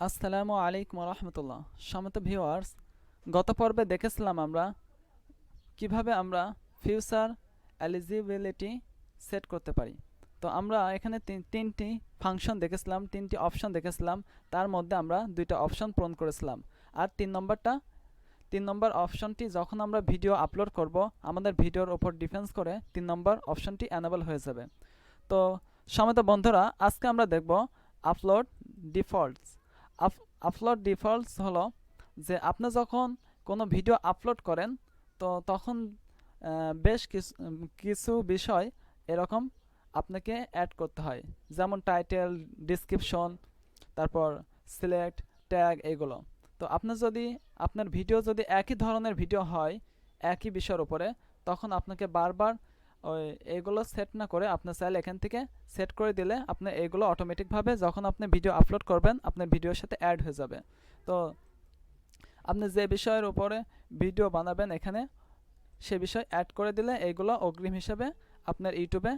আসসালামু আলাইকুম রহমতুল্লাহ। সম্মানিত ভিউয়ার্স, গত পর্বে দেখেছিলাম আমরা কিভাবে আমরা ফিউচার এলিজিবিলিটি সেট করতে পারি। তো আমরা এখানে তিনটি ফাংশন দেখেছিলাম, তিনটি অপশন দেখেছিলাম। তার মধ্যে আমরা দুইটা অপশন পূরণ করেছিলাম। আর তিন নম্বর অপশনটি যখন আমরা ভিডিও আপলোড করব, আমাদের ভিডিওর ওপর ডিপেন্ডস করে 3 নম্বর অপশনটি এনেবল হয়ে যাবে। তো সম্মানিত বন্ধুরা, আজকে আমরা দেখব আপলোড ডিফল্টস। আপলোড ডিফল্টস হলো যে আপনি যখন কোনো ভিডিও আপলোড করেন, তো তখন বেশ কিছু বিষয় এরকম আপনাকে অ্যাড করতে হয়, যেমন টাইটেল, ডিসক্রিপশন, তারপর সিলেক্ট, ট্যাগ, এগুলো। তো আপনার ভিডিও যদি একই ধরনের ভিডিও হয় একই বিষয়ের উপরে, তখন আপনাকে বারবার ওই এগুলো সেট না করে আপনি চাইলে এখান থেকে সেট করে দিলে আপনি এগুলো অটোমেটিকভাবে যখন আপনি ভিডিও আপলোড করবেন আপনার ভিডিওর সাথে অ্যাড হয়ে যাবে। তো আপনি যে বিষয়ের উপরে ভিডিও বানাবেন এখানে সে বিষয় অ্যাড করে দিলে এইগুলো অগ্রিম হিসাবে আপনার ইউটিউবে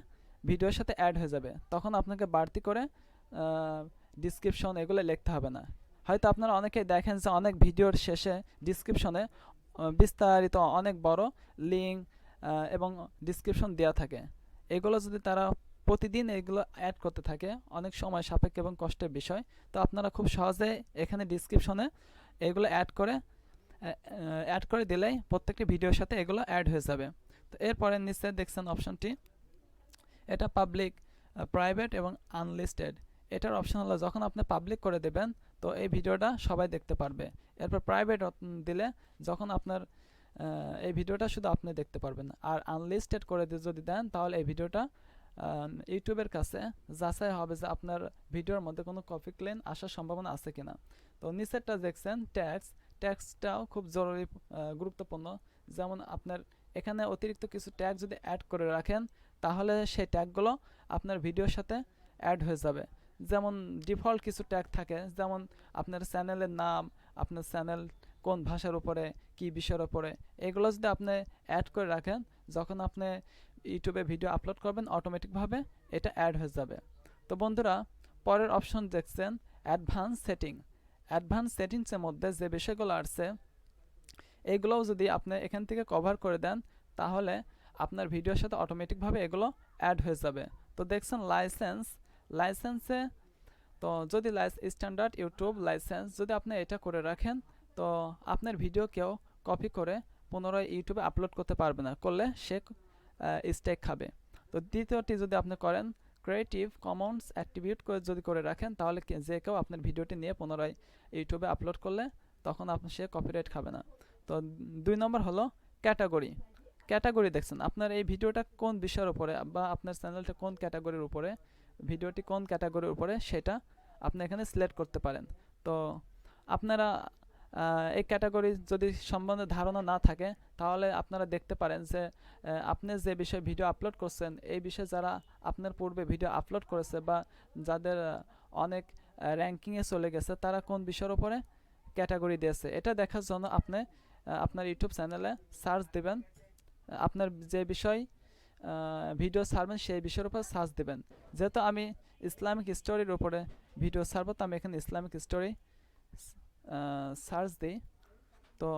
ভিডিওর সাথে অ্যাড হয়ে যাবে। তখন আপনাকে বাড়তি করে ডিসক্রিপশন এগুলো লিখতে হবে না। হয়তো আপনারা অনেকেই দেখেন যে অনেক ভিডিওর শেষে ডিসক্রিপশনে বিস্তারিত অনেক বড় লিঙ্ক এবং ডিসক্রিপশন দেওয়া থাকে। এগুলো যদি তারা প্রতিদিন এগুলো অ্যাড করতে থাকে, অনেক সময় সাপেক্ষ এবং কষ্টের বিষয়। তো আপনারা খুব সহজে এখানে ডিসক্রিপশনে এগুলো অ্যাড করে দিলেই প্রত্যেকটি ভিডিওর সাথে এগুলো অ্যাড হয়ে যাবে। তো এরপরে নিচে দেখছেন অপশনটি, এটা পাবলিক, প্রাইভেট এবং আনলিস্টেড। এটার অপশন হলো যখন আপনি পাবলিক করে দেবেন তো এই ভিডিওটা সবাই দেখতে পারবে। এরপর প্রাইভেট দিলে যখন আপনার এই ভিডিওটা শুধু আপনি দেখতে পারবেন। আর আনলিস্টেড করে যদি দেন তাহলে এই ভিডিওটা ইউটিউবের কাছে যাচাই হবে যে আপনার ভিডিওর মধ্যে কোনো কপি ক্লেম আসার সম্ভাবনা আছে কিনা। তো নিচেরটা দেখছেন ট্যাক্সটাও খুব জরুরি, গুরুত্বপূর্ণ। যেমন আপনার এখানে অতিরিক্ত কিছু ট্যাগ যদি অ্যাড করে রাখেন তাহলে সেই ট্যাগগুলো আপনার ভিডিওর সাথে অ্যাড হয়ে যাবে। যেমন ডিফল্ট কিছু ট্যাগ থাকে, যেমন আপনার চ্যানেলের নাম, আপনার চ্যানেল কোন ভাষার উপরে, কি বিষয়ের উপরে, এগুলো যদি আপনি অ্যাড করে রাখেন যখন আপনি ইউটিউবে ভিডিও আপলোড করবেন অটোমেটিকভাবে এটা অ্যাড হয়ে যাবে। তো বন্ধুরা, পরের অপশন দেখছেন অ্যাডভান্স সেটিং। অ্যাডভান্স সেটিংসের মধ্যে যে বিষয়গুলো আছে এইগুলোও যদি আপনি এখান থেকে কভার করে দেন তাহলে আপনার ভিডিওর সাথে অটোমেটিকভাবে এগুলো অ্যাড হয়ে যাবে। তো দেখছেন লাইসেন্সে, তো যদি স্ট্যান্ডার্ড ইউটিউব লাইসেন্স যদি আপনি এটা করে রাখেন তো আপনার ভিডিও কেউ কপি করে পুনরায় ইউটিউবে আপলোড করতে পারবে না, করলে সে স্ট্রাইক খাবে। তো দ্বিতীয়টি যদি আপনি করেন ক্রিয়েটিভ কমন্স অ্যাট্রিবিউট করে যদি করে রাখেন তাহলে যে কেউ আপনার ভিডিওটি নিয়ে পুনরায় ইউটিউবে আপলোড করলে তখন সে কপিরাইট খাবে না। তো 2 নম্বর হলো ক্যাটাগরি দেখছেন আপনার এই ভিডিওটা কোন বিষয়ের উপরে বা আপনার চ্যানেলটা কোন ক্যাটাগরির উপরে, ভিডিওটি কোন ক্যাটাগরির উপরে সেটা আপনি এখানে সিলেক্ট করতে পারেন। তো আপনারা এই ক্যাটাগরি যদি সম্বন্ধে ধারণা না থাকে তাহলে আপনারা দেখতে পারেন যে আপনি যে বিষয়ে ভিডিও আপলোড করছেন এই বিষয়ে যারা আপনার পূর্বে ভিডিও আপলোড করেছে বা যাদের অনেক র্যাঙ্কিংয়ে চলে গেছে তারা কোন বিষয়ের উপরে ক্যাটাগরি দিয়েছে এটা দেখার জন্য আপনি আপনার ইউটিউব চ্যানেলে সার্চ দেবেন, আপনার যে বিষয় ভিডিও ছাড়বেন সেই বিষয়ের উপর সার্চ দেবেন। যেহেতু আমি ইসলামিক স্টোরির উপরে ভিডিও ছাড়বো তো আমি এখানে ইসলামিক স্টোরি সার্চ দিই। তো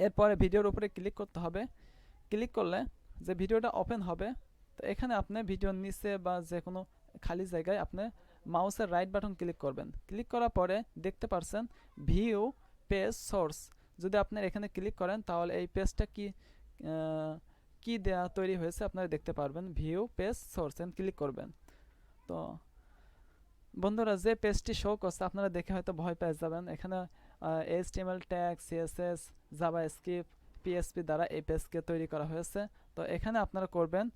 এরপরে ভিডিওর উপরে ক্লিক করতে হবে। ক্লিক করলে যে ভিডিওটা ওপেন হবে, তো এখানে আপনি ভিডিওর নিচে বা যে কোনো খালি জায়গায় আপনি মাউসের রাইট বাটন ক্লিক করবেন। ক্লিক করার পরে দেখতে পারছেন ভিউ পেজ সোর্স। যদি আপনার এখানে ক্লিক করেন তাহলে এই পেজটা কি দেয়া তৈরি হয়েছে আপনারা দেখতে পারবেন। View page source and click করবেন। তো বন্ধুরা, যে পেজটি শো করছে আপনারা দেখে হয়তো ভয় পেয়ে যাবেন। এখানে HTML tag, CSS, JavaScript, PHP দ্বারা এই পেজকে তৈরি করা হয়েছে। তো এখানে আপনারা করবেন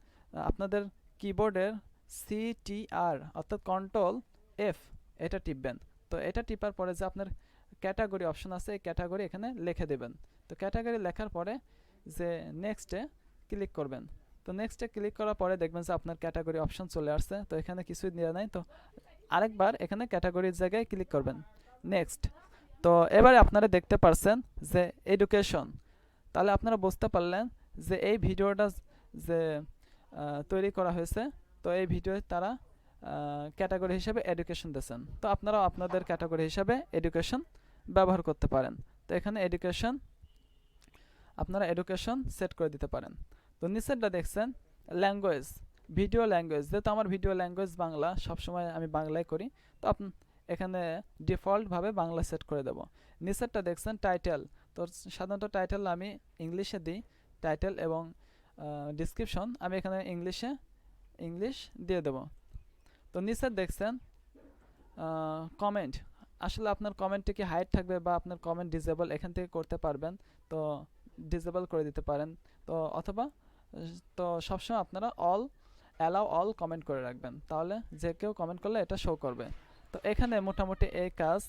আপনাদের কিবোর্ডের CTR অর্থাৎ Ctrl+F এটা টিপবেন। তো এটা টিপার পরে যে আপনার ক্যাটাগরি অপশন আছে এই ক্যাটাগরি এখানে লিখে দেবেন। তো ক্যাটাগরি লেখার পরে যে নেক্সটে ক্লিক করবেন। তো নেক্সটে ক্লিক করার পরে দেখবেন যে আপনার ক্যাটাগরি অপশন চলে আসছে। তো এখানে কিছুই দেওয়া নাই, তো আরেকবার এখানে ক্যাটাগরির জায়গায় ক্লিক করবেন, নেক্সট। তো এবারে আপনারা দেখতে পারছেন যে এডুকেশন। তাহলে আপনারা বুঝতে পারলেন যে এই ভিডিওটা যে তৈরি করা হয়েছে তো এই ভিডিও তারা ক্যাটাগরি হিসেবে এডুকেশন দিয়েছেন, তো আপনারাও আপনাদের ক্যাটাগরি হিসাবে এডুকেশন ব্যবহার করতে পারেন। তো এখানে এডুকেশন আপনারা এডুকেশন সেট করে দিতে পারেন। তো নিচেরটা দেখছেন ল্যাঙ্গুয়েজ, ভিডিও ল্যাঙ্গুয়েজ, যেহেতু আমার ভিডিও ল্যাঙ্গুয়েজ বাংলা, সবসময় আমি বাংলায় করি, তো এখানে ডিফল্টভাবে বাংলা সেট করে দেব। নিচেরটা দেখছেন টাইটেল, তো সাধারণত টাইটেল আমি ইংলিশে দিই, টাইটেল এবং ডিসক্রিপশন আমি এখানে ইংলিশ দিয়ে দেব। তো নিচের দেখছেন কমেন্ট, আসলে আপনার কমেন্টে কি হাইড থাকবে বা আপনার কমেন্ট ডিসেবল এখান থেকে করতে পারবেন, তো ডিসেবল করে দিতে পারেন। তো অথবা তো সবসময় আপনারা অ্যালাউ অল কমেন্ট করে রাখবেন, তাহলে যে কেউ কমেন্ট করলে এটা শো করবে। তো এখানে মোটামুটি এই কাজ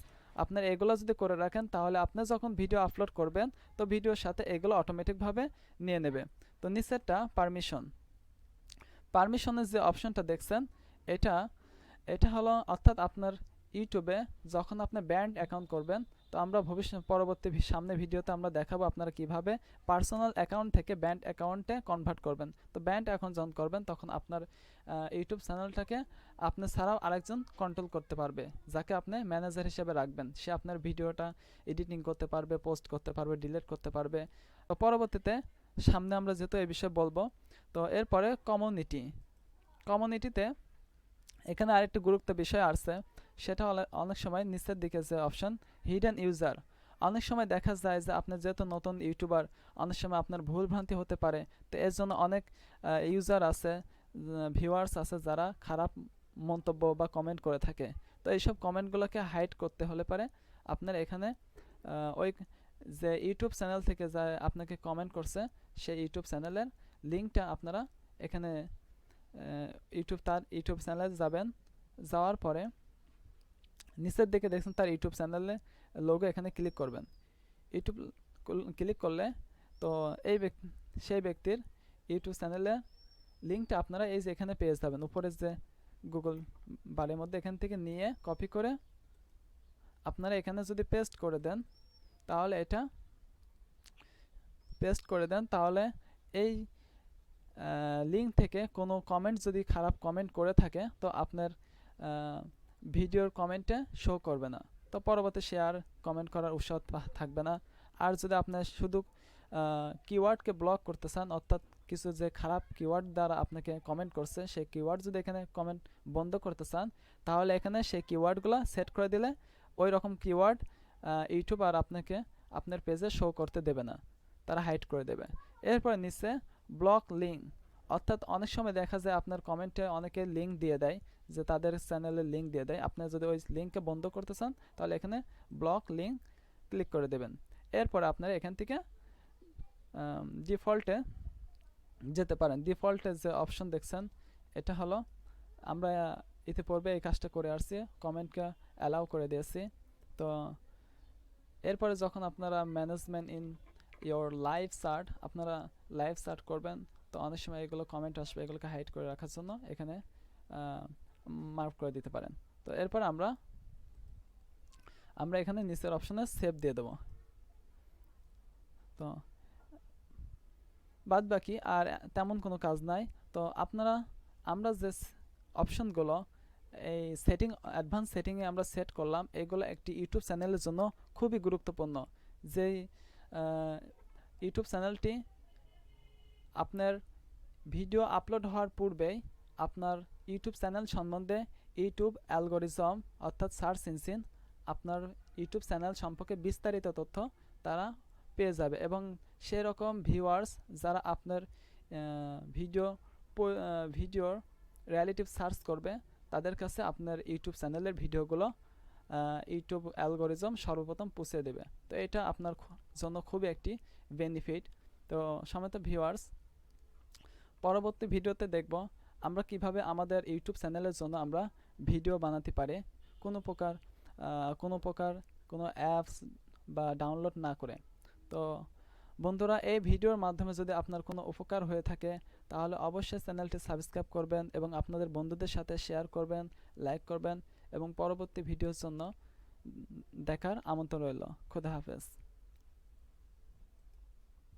আপনার এগুলো যদি করে রাখেন, তাহলে আপনি যখন ভিডিও আপলোড করবেন তো ভিডিওর সাথে এগুলো অটোমেটিকভাবে নিয়ে নেবে। তো নিচেরটা পারমিশনের যে অপশনটা দেখছেন, এটা এটা হলো অর্থাৎ আপনার ইউটিউবে যখন আপনি ব্যান্ড অ্যাকাউন্ট করবেন, তো আমরা পরবর্তী সামনে ভিডিওতে আমরা দেখাবো আপনারা কিভাবে পার্সোনাল অ্যাকাউন্ট থেকে ব্যান্ড অ্যাকাউন্টে কনভার্ট করবেন। তো ব্যান্ড অ্যাকাউন্ট যখন করবেন তখন আপনার ইউটিউব চ্যানেলটাকে আপনি ছাড়াও আরেকজন কন্ট্রোল করতে পারবে, যাকে আপনি ম্যানেজার হিসেবে রাখবেন। সে আপনার ভিডিওটা এডিটিং করতে পারবে, পোস্ট করতে পারবে, ডিলিট করতে পারবে। তো পরবর্তীতে সামনে আমরা যেহেতু এই বিষয়ে বলবো, তো এরপরে কমিউনিটিতে এখানে আরেকটি গুরুত্ব বিষয় আছে, সেটা অনেক সময় নিচের দিকে যে অপশন হিডেন ইউজার, অনেক সময় দেখা যায় যে আপনি যেহেতু নতুন ইউটিউবার, অনেক সময় আপনার ভুলভ্রান্তি হতে পারে। তো এর জন্য অনেক ইউজার আছে, ভিউয়ার্স আছে, যারা খারাপ মন্তব্য বা কমেন্ট করে থাকে। তো এইসব কমেন্টগুলোকে হাইড করতে হলে পারে আপনার এখানে ওই যে ইউটিউব চ্যানেল থেকে যা আপনাকে কমেন্ট করছে সেই ইউটিউব চ্যানেলের লিঙ্কটা আপনারা এখানে তার ইউটিউব চ্যানেলে যাবেন, যাওয়ার পরে নিচের দিকে দেখছেন তার ইউটিউব চ্যানেলে লোগো, এখানে ক্লিক করবেন। ইউটিউব ক্লিক করলে তো সেই ব্যক্তির ইউটিউব চ্যানেলের লিঙ্কটা আপনারা এই যে এখানে পেয়ে যাবেন, উপরে যে গুগল বারের মধ্যে এখান থেকে নিয়ে কপি করে আপনারা এখানে যদি পেস্ট করে দেন, তাহলে এই লিঙ্ক থেকে কোনো কমেন্ট যদি খারাপ কমেন্ট করে থাকে, তো আপনার ভিডিওর কমেন্টে শো করবে না। তো পরবর্তী শেয়ার কমেন্ট করার উৎসাহ থাকবে না। আর যদি আপনার শুধু কিওয়ার্ডকে ব্লক করতে চান, অর্থাৎ কিছু যে খারাপ কিওয়ার্ড দ্বারা আপনাকে কমেন্ট করছে সেই কিওয়ার্ড যদি এখানে কমেন্ট বন্ধ করতে চান, তাহলে এখানে সেই কিওয়ার্ডগুলো সেট করে দিলে ওই রকম কিওয়ার্ড ইউটিউব আর আপনাকে আপনার পেজে শো করতে দেবে না, তারা হাইড করে দেবে। এরপর নিচে ব্লক লিঙ্ক, অর্থাৎ অনেক সময় দেখা যায় আপনার কমেন্টে অনেকে লিঙ্ক দিয়ে দেয়, যে তাদের চ্যানেলের লিঙ্ক দিয়ে দেয়। আপনি যদি ওই লিঙ্ককে বন্ধ করতে চান, তাহলে এখানে ব্লক লিঙ্ক ক্লিক করে দেবেন। এরপর আপনারা এখান থেকে ডিফল্টে যেতে পারেন। ডিফল্টে যে অপশন দেখছেন, এটা হলো আমরা ইতিপূর্বে এই কাজটা করে আসছি, কমেন্টকে অ্যালাউ করে দিয়েছি। তো এরপরে যখন আপনারা management in your live shirt, আপনারা লাইভ সার্ট করবেন, তো অনেক সময় এগুলো কমেন্ট আসবে, এগুলোকে হাইড করে রাখার জন্য এখানে মার্ক করে দিতে পারেন। তো এরপর আমরা এখানে নিচের অপশনে সেভ দিয়ে দেবো। তো বাদ বাকি আর তেমন কোনো কাজ নাই। তো আমরা যে অপশনগুলো এই অ্যাডভান্স সেটিংয়ে আমরা সেট করলাম, এগুলো একটি ইউটিউব চ্যানেলের জন্য খুবই গুরুত্বপূর্ণ। যেই ইউটিউব চ্যানেলটি আপনার ভিডিও আপলোড হওয়ার পূর্বেই আপনার ইউটিউব চ্যানেল সম্বন্ধে ইউটিউব অ্যালগোরিজম, অর্থাৎ সার্চ ইঞ্জিন আপনার ইউটিউব চ্যানেল সম্পর্কে বিস্তারিত তথ্য তারা পেয়ে যাবে, এবং সেরকম ভিউয়ার্স যারা আপনার ভিডিওর রিলেটিভ সার্চ করবে, তাদের কাছে আপনার ইউটিউব চ্যানেলের ভিডিওগুলো ইউটিউব অ্যালগোরিজম সর্বপ্রথম পৌঁছে দেবে। তো এটা আপনার জন্য খুবই একটি বেনিফিট। তো সম্মানিত ভিউয়ার্স, পরবর্তী ভিডিওতে দেখব আমরা কিভাবে আমাদের ইউটিউব চ্যানেলের জন্য আমরা ভিডিও বানাতে পারি, কোনো অ্যাপস বা ডাউনলোড না করে। তো বন্ধুরা, এই ভিডিওর মাধ্যমে যদি আপনার কোনো উপকার হয়ে থাকে, তাহলে অবশ্যই চ্যানেলটি সাবস্ক্রাইব করবেন এবং আপনাদের বন্ধুদের সাথে শেয়ার করবেন, লাইক করবেন, এবং পরবর্তী ভিডিওর জন্য দেখার আমন্ত্রণ রইল। খোদা হাফেজ।